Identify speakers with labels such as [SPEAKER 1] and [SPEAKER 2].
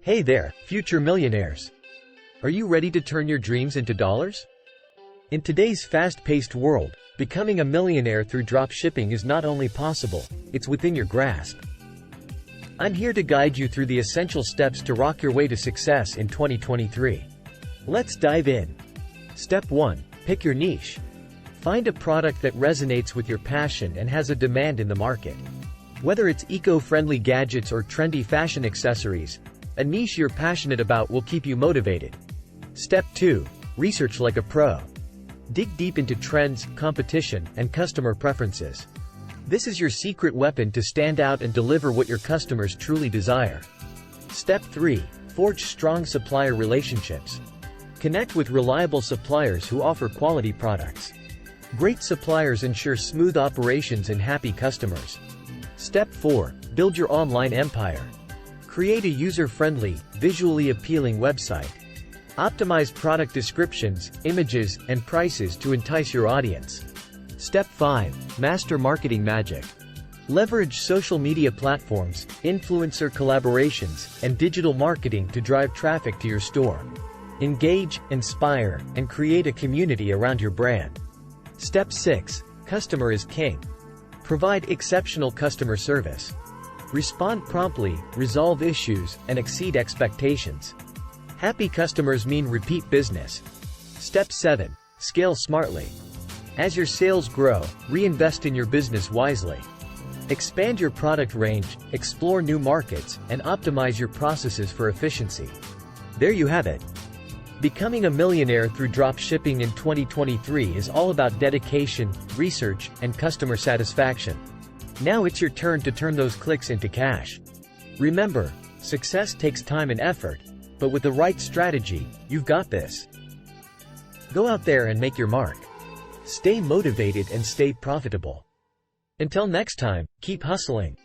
[SPEAKER 1] Hey there, future millionaires. Are you ready to turn your dreams into dollars? In today's fast-paced world, becoming a millionaire through dropshipping is not only possible, it's within your grasp. I'm here to guide you through the essential steps to rock your way to success in 2023. Let's dive in. Step 1. Pick your niche. Find a product that resonates with your passion and has a demand in the market. Whether it's eco-friendly gadgets or trendy fashion accessories, a niche you're passionate about will keep you motivated. Step 2. Research like a pro. Dig deep into trends, competition, and customer preferences. This is your secret weapon to stand out and deliver what your customers truly desire. Step 3. Forge strong supplier relationships. Connect with reliable suppliers who offer quality products. Great suppliers ensure smooth operations and happy customers. Step 4. Build your online empire. Create a user-friendly, visually appealing website. Optimize product descriptions, images, and prices to entice your audience. Step 5. Master marketing magic. Leverage social media platforms, influencer collaborations, and digital marketing to drive traffic to your store. Engage, inspire, and create a community around your brand. Step 6. Customer is king. Provide exceptional customer service. Respond promptly, resolve issues, and exceed expectations. Happy customers mean repeat business. Step 7. Scale smartly. As your sales grow, reinvest in your business wisely. Expand your product range, explore new markets, and optimize your processes for efficiency. There you have it. Becoming a millionaire through dropshipping in 2023 is all about dedication, research, and customer satisfaction. Now it's your turn to turn those clicks into cash. Remember, success takes time and effort, but with the right strategy, you've got this. Go out there and make your mark. Stay motivated and stay profitable. Until next time, keep hustling.